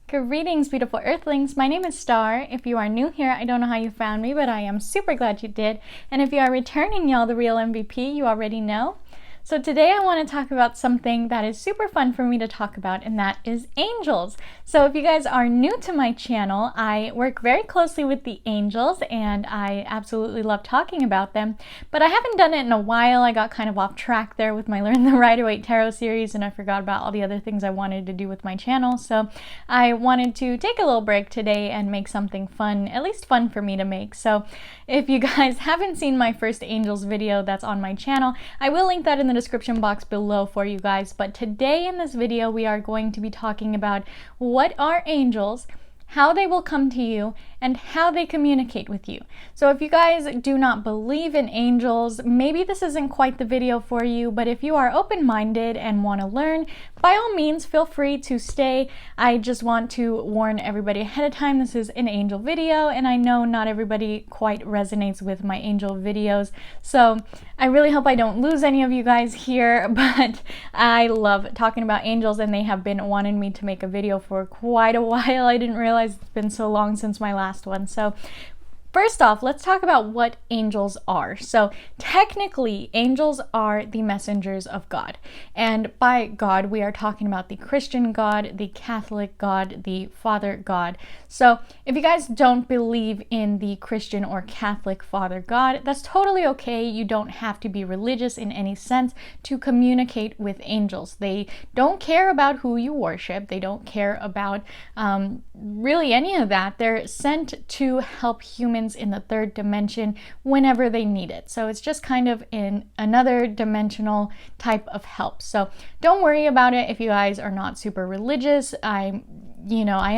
Greetings, beautiful earthlings. My name is Star. If you are new here, I don't know how you found me, but I am super glad you did. And if you are returning, y'all, the real MVP, you already know. So today I want to talk about something that is super fun for me to talk about, and that is angels. So if you guys are new to my channel, I work very closely with the angels and I absolutely love talking about them, but I haven't done it in a while. I got kind of off track there with my Learn the Rider-Waite Tarot series and I forgot about all the other things I wanted to do with my channel. So I wanted to take a little break today and make something fun, at least fun for me to make. So if you guys haven't seen my first angels video that's on my channel, I will link that in the description box below for you guys. But today in this video we are going to be talking about what are angels, how they will come to you, and how they communicate with you. So if you guys do not believe in angels, maybe this isn't quite the video for you, but if you are open-minded and want to learn, by all means feel free to stay. I just want to warn everybody ahead of time, this is an angel video, and I know not everybody quite resonates with my angel videos, so I really hope I don't lose any of you guys here, but I love talking about angels and they have been wanting me to make a video for quite a while. I didn't realize it's been so long since my last one. So first off, let's talk about what angels are. So technically, angels are the messengers of God. And by God, we are talking about the Christian God, the Catholic God, the Father God. So if you guys don't believe in the Christian or Catholic Father God, that's totally okay. You don't have to be religious in any sense to communicate with angels. They don't care about who you worship. They don't care about really any of that. They're sent to help humans in the third dimension whenever they need it. So it's just kind of in another dimensional type of help. So don't worry about it if you guys are not super religious. I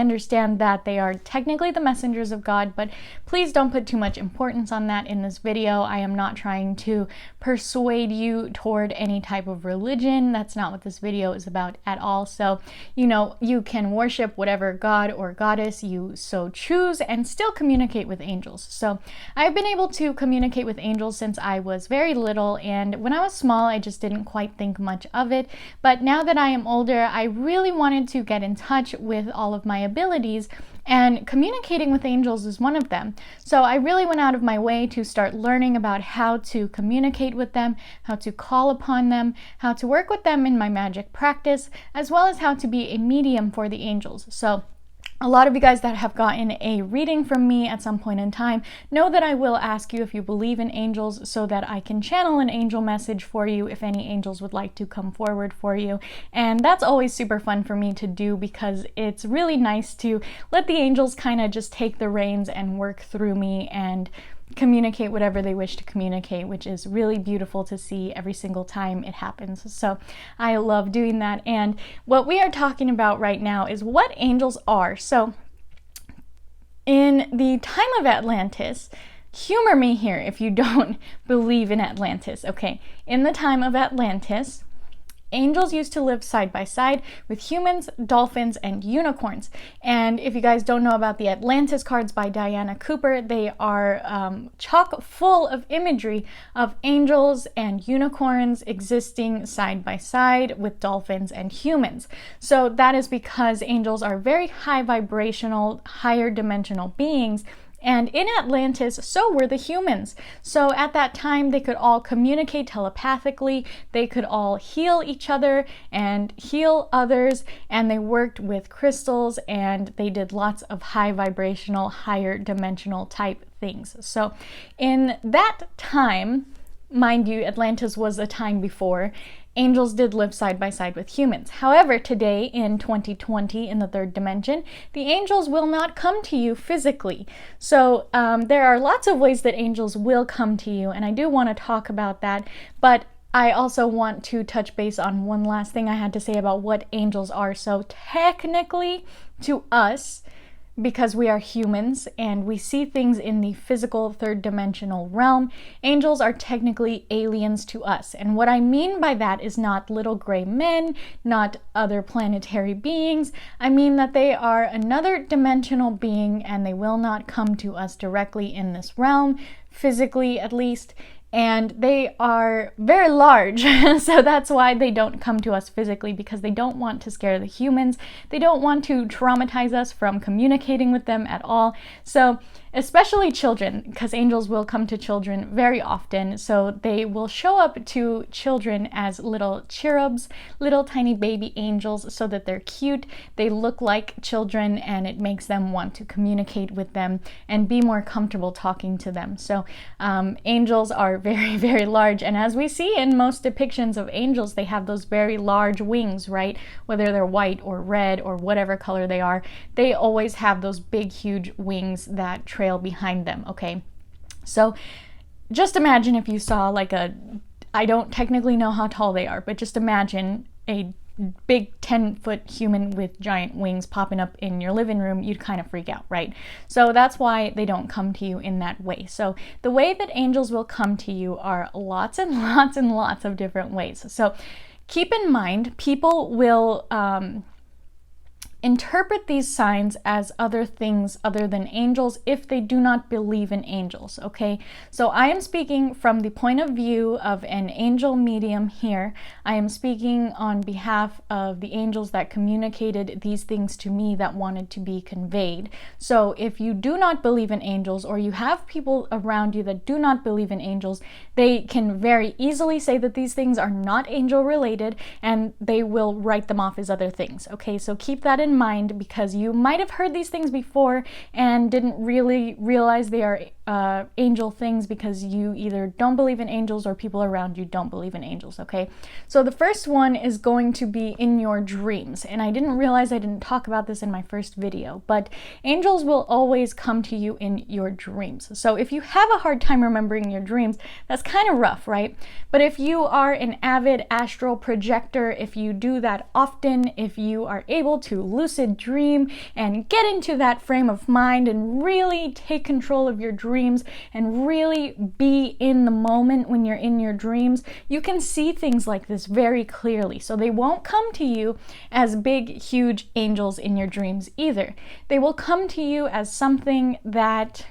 understand that they are technically the messengers of God, but please don't put too much importance on that in this video. I am not trying to persuade you toward any type of religion. That's not what this video is about at all. So, you can worship whatever god or goddess you so choose and still communicate with angels. So I've been able to communicate with angels since I was very little, and when I was small, I just didn't quite think much of it. But now that I am older, I really wanted to get in touch with all of my abilities, and communicating with angels is one of them. So I really went out of my way to start learning about how to communicate with them, how to call upon them, how to work with them in my magic practice, as well as how to be a medium for the angels. So a lot of you guys that have gotten a reading from me at some point in time know that I will ask you if you believe in angels so that I can channel an angel message for you if any angels would like to come forward for you. And that's always super fun for me to do because it's really nice to let the angels kind of just take the reins and work through me and communicate whatever they wish to communicate, which is really beautiful to see every single time it happens. So I love doing that. And what we are talking about right now is what angels are. So in the time of Atlantis, humor me here if you don't believe in Atlantis, okay? In the time of Atlantis, angels used to live side by side with humans, dolphins, and unicorns. And if you guys don't know about the Atlantis cards by Diana Cooper, they are chock full of imagery of angels and unicorns existing side by side with dolphins and humans. So that is because angels are very high vibrational, higher dimensional beings. And in Atlantis, so were the humans. So at that time, they could all communicate telepathically, they could all heal each other and heal others, and they worked with crystals, and they did lots of high vibrational, higher dimensional type things. So in that time, mind you, Atlantis was a time before, angels did live side by side with humans. However, today in 2020 in the third dimension, the angels will not come to you physically. So there are lots of ways that angels will come to you, and I do want to talk about that, but I also want to touch base on one last thing I had to say about what angels are. So technically, to us, because we are humans and we see things in the physical third dimensional realm, angels are technically aliens to us. And what I mean by that is not little gray men, not other planetary beings. I mean that they are another dimensional being and they will not come to us directly in this realm, physically at least. and they are very large. So that's why they don't come to us physically, because they don't want to scare the humans. They don't want to traumatize us from communicating with them at all. So especially children, because angels will come to children very often. So they will show up to children as little cherubs, little tiny baby angels, so that they're cute. They look like children, and it makes them want to communicate with them and be more comfortable talking to them. So angels are very, very large. And as we see in most depictions of angels, they have those very large wings, right? Whether they're white or red or whatever color they are, they always have those big, huge wings that trail behind them, okay? So just imagine if you saw like I don't technically know how tall they are, but just imagine a big 10-foot human with giant wings popping up in your living room. You'd kind of freak out, right? So that's why they don't come to you in that way. So the way that angels will come to you are lots and lots and lots of different ways. So keep in mind, people will interpret these signs as other things other than angels if they do not believe in angels, okay? So I am speaking from the point of view of an angel medium here. I am speaking on behalf of the angels that communicated these things to me that wanted to be conveyed. So if you do not believe in angels, or you have people around you that do not believe in angels, they can very easily say that these things are not angel related, and they will write them off as other things, okay? So keep that in mind, because you might have heard these things before and didn't really realize they are angel things, because you either don't believe in angels or people around you don't believe in angels, okay? So the first one is going to be in your dreams, and I didn't realize I didn't talk about this in my first video, but angels will always come to you in your dreams. So if you have a hard time remembering your dreams, that's kind of rough, right? But if you are an avid astral projector, if you do that often, if you are able to lucid dream and get into that frame of mind and really take control of your dreams and really be in the moment when you're in your dreams, you can see things like this very clearly. So they won't come to you as big, huge angels in your dreams either. They will come to you as something that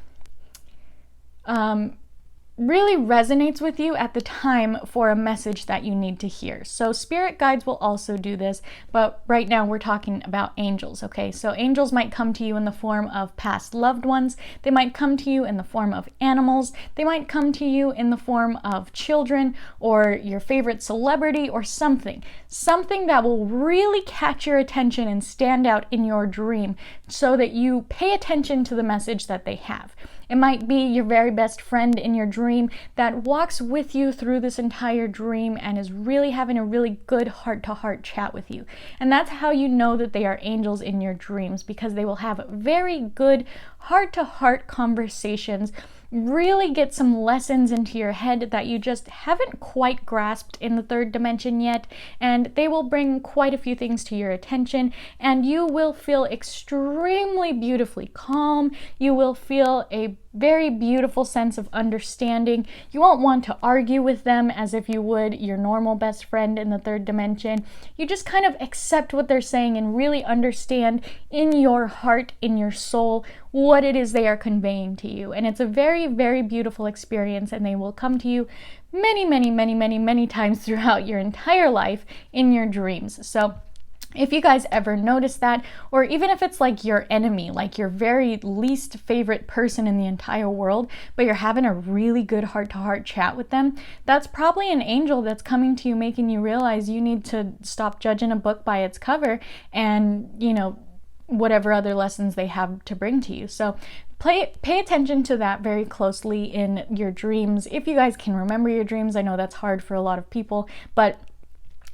really resonates with you at the time for a message that you need to hear. So spirit guides will also do this, but right now we're talking about angels, okay? So angels might come to you in the form of past loved ones. They might come to you in the form of animals. They might come to you in the form of children or your favorite celebrity or something that will really catch your attention and stand out in your dream so that you pay attention to the message that they have. It might be your very best friend in your dream that walks with you through this entire dream and is really having a really good heart-to-heart chat with you. And that's how you know that they are angels in your dreams, because they will have very good heart-to-heart conversations, really get some lessons into your head that you just haven't quite grasped in the third dimension yet, and they will bring quite a few things to your attention, and you will feel extremely beautifully calm. You will feel a very beautiful sense of understanding. You won't want to argue with them as if you would your normal best friend in the third dimension. You just kind of accept what they're saying and really understand in your heart, in your soul, what it is they are conveying to you. And it's a very, very beautiful experience, and they will come to you many, many, many, many, many times throughout your entire life in your dreams. So if you guys ever notice that, or even if it's like your enemy, like your very least favorite person in the entire world, but you're having a really good heart-to-heart chat with them, that's probably an angel that's coming to you, making you realize you need to stop judging a book by its cover and, you know, whatever other lessons they have to bring to you. So pay attention to that very closely in your dreams. If you guys can remember your dreams, I know that's hard for a lot of people, but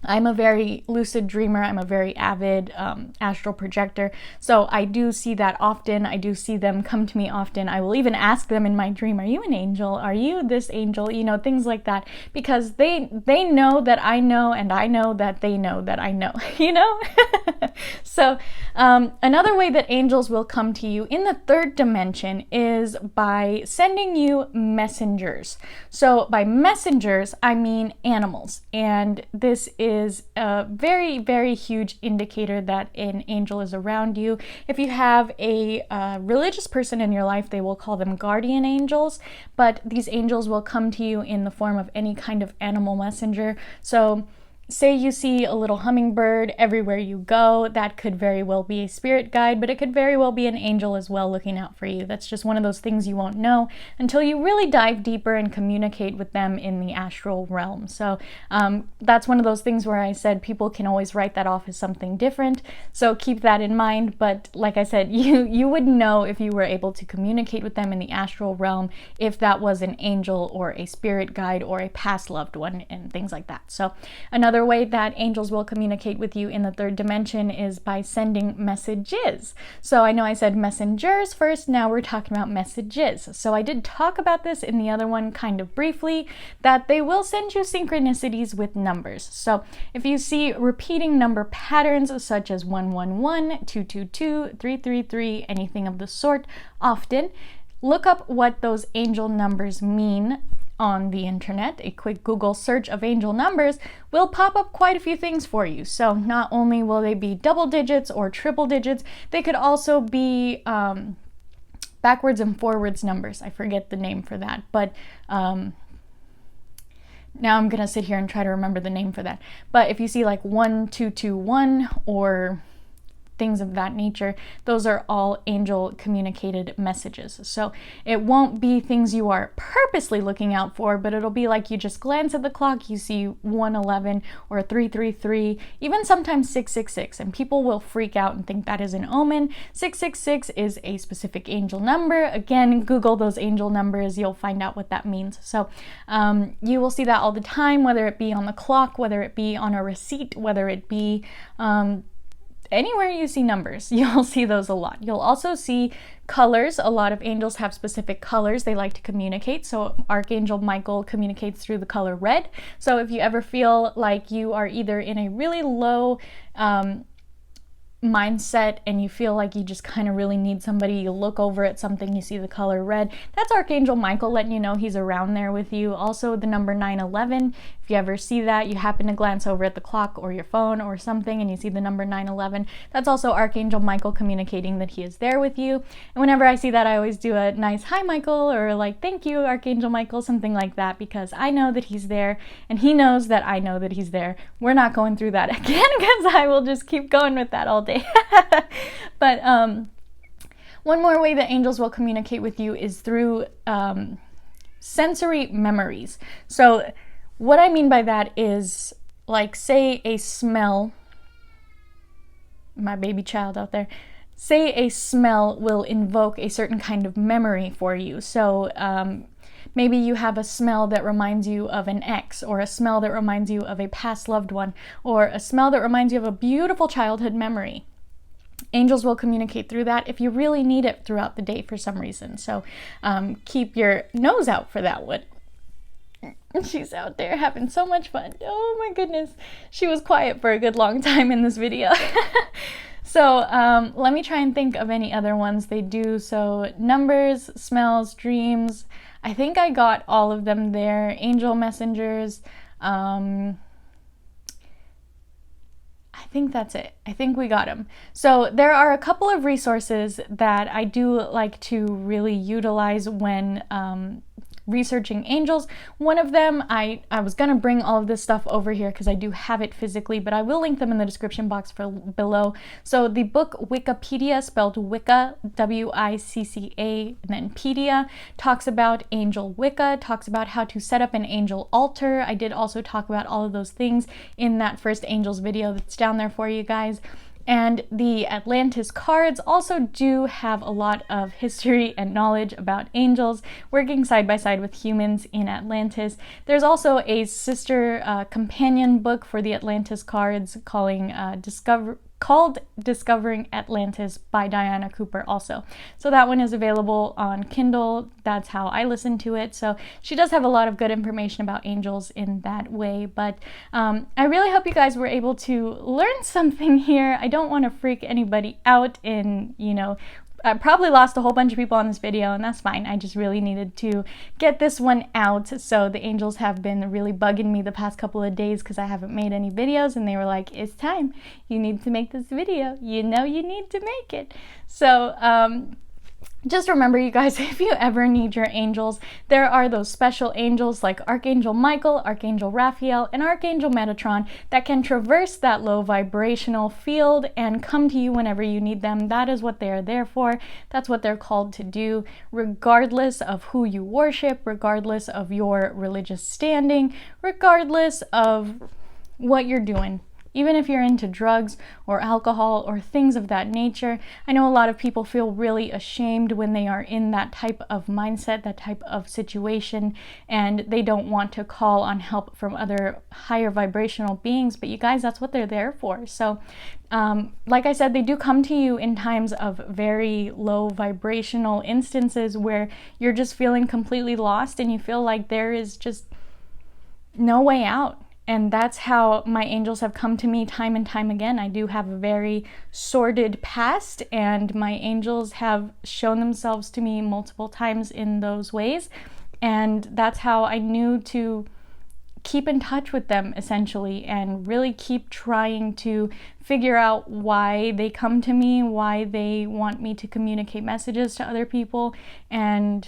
I'm a very lucid dreamer. I'm a very avid astral projector. So I do see that often. I do see them come to me often. I will even ask them in my dream, are you an angel? Are you this angel? You know, things like that, because they know that I know, and I know that they know that I know, you know? So another way that angels will come to you in the third dimension is by sending you messengers. So by messengers, I mean animals. And this is is a very, very huge indicator that an angel is around you. If you have a religious person in your life, they will call them guardian angels, but these angels will come to you in the form of any kind of animal messenger. So say you see a little hummingbird everywhere you go, that could very well be a spirit guide, but it could very well be an angel as well looking out for you. That's just one of those things you won't know until you really dive deeper and communicate with them in the astral realm. So that's one of those things where I said people can always write that off as something different. So keep that in mind. But like I said, you would know if you were able to communicate with them in the astral realm if that was an angel or a spirit guide or a past loved one and things like that. So another way that angels will communicate with you in the third dimension is by sending messages. So I know I said messengers first, now we're talking about messages. So I did talk about this in the other one kind of briefly, that they will send you synchronicities with numbers. So if you see repeating number patterns such as 111, 222, 333, anything of the sort often, look up what those angel numbers mean on the internet. A quick Google search of angel numbers will pop up quite a few things for you. So not only will they be double digits or triple digits, they could also be backwards and forwards numbers. I forget the name for that, but now I'm gonna sit here and try to remember the name for that. But if you see like 1221 or things of that nature, those are all angel communicated messages. So it won't be things you are purposely looking out for, but it'll be like you just glance at the clock, you see 111 or 333, even sometimes 666, and people will freak out and think that is an omen. 666 is a specific angel number. Again, Google those angel numbers, you'll find out what that means. So you will see that all the time, whether it be on the clock, whether it be on a receipt, whether it be anywhere you see numbers, you'll see those a lot. You'll also see colors. A lot of angels have specific colors they like to communicate. So Archangel Michael communicates through the color red. So if you ever feel like you are either in a really low mindset and you feel like you just kind of really need somebody, you look over at something, you see the color red, that's Archangel Michael letting you know he's around there with you. Also the number 911, if you ever see that, you happen to glance over at the clock or your phone or something and you see the number 911, that's also Archangel Michael communicating that he is there with you. And whenever I see that, I always do a nice hi Michael, or like thank you Archangel Michael, something like that, because I know that he's there and he knows that I know that he's there. We're not going through that again because I will just keep going with that all day. But one more way that angels will communicate with you is through sensory memories. So what I mean by that is, like, say a smell, my baby child out there, say a smell will invoke a certain kind of memory for you. So maybe you have a smell that reminds you of an ex, or a smell that reminds you of a past loved one, or a smell that reminds you of a beautiful childhood memory. Angels will communicate through that if you really need it throughout the day for some reason. So keep your nose out for that one. She's out there having so much fun. Oh my goodness. She was quiet for a good long time in this video. So let me try and think of any other ones they do. So numbers, smells, dreams. I think I got all of them there. Angel messengers. I think that's it. I think we got them. So there are a couple of resources that I do like to really utilize when researching angels. One of them, I was gonna bring all of this stuff over here because I do have it physically, but I will link them in the description box below. So the book Wikipedia, spelled Wicca, W-I-C-C-A, and then pedia, talks about angel Wicca, talks about how to set up an angel altar. I did also talk about all of those things in that first angels video that's down there for you guys. And the Atlantis cards also do have a lot of history and knowledge about angels working side by side with humans in Atlantis. There's also a sister companion book for the Atlantis cards called Discovering Atlantis by Diana Cooper also. So that one is available on Kindle. That's how I listen to it. So she does have a lot of good information about angels in that way. But I really hope you guys were able to learn something here. I don't want to freak anybody out in, I probably lost a whole bunch of people on this video, and that's fine. I just really needed to get this one out. So the angels have been really bugging me the past couple of days because I haven't made any videos, and they were like, it's time. You need to make this video. You know you need to make it. So, just remember, you guys, if you ever need your angels, there are those special angels like Archangel Michael, Archangel Raphael, and Archangel Metatron that can traverse that low vibrational field and come to you whenever you need them. That is what they are there for. That's what they're called to do, regardless of who you worship, regardless of your religious standing, regardless of what you're doing. Even if you're into drugs or alcohol or things of that nature, I know a lot of people feel really ashamed when they are in that type of mindset, that type of situation, and they don't want to call on help from other higher vibrational beings, but you guys, that's what they're there for. So, like I said, they do come to you in times of very low vibrational instances where you're just feeling completely lost and you feel like there is just no way out. And that's how my angels have come to me time and time again. I do have a very sordid past, and my angels have shown themselves to me multiple times in those ways. And that's how I knew to keep in touch with them, essentially, and really keep trying to figure out why they come to me, why they want me to communicate messages to other people. And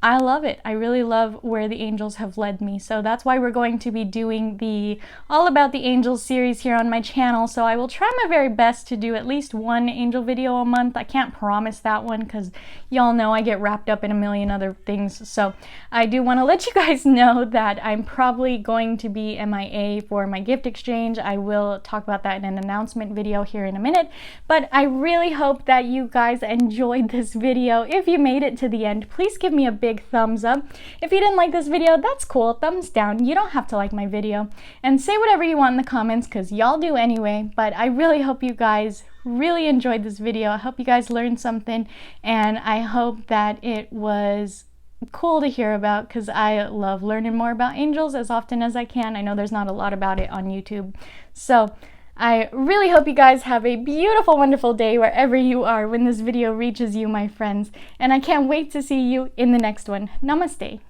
I love it. I really love where the angels have led me. So that's why we're going to be doing the All About the Angels series here on my channel. So I will try my very best to do at least one angel video a month. I can't promise that one because y'all know I get wrapped up in a million other things. So I do want to let you guys know that I'm probably going to be MIA for my gift exchange. I will talk about that in an announcement video here in a minute. But I really hope that you guys enjoyed this video. If you made it to the end, please give me a big thumbs up. If you didn't like this video, that's cool. Thumbs down. You don't have to like my video. And say whatever you want in the comments because y'all do anyway. But I really hope you guys really enjoyed this video. I hope you guys learned something, and I hope that it was cool to hear about because I love learning more about angels as often as I can. I know there's not a lot about it on YouTube. So I really hope you guys have a beautiful, wonderful day wherever you are when this video reaches you, my friends. And I can't wait to see you in the next one. Namaste.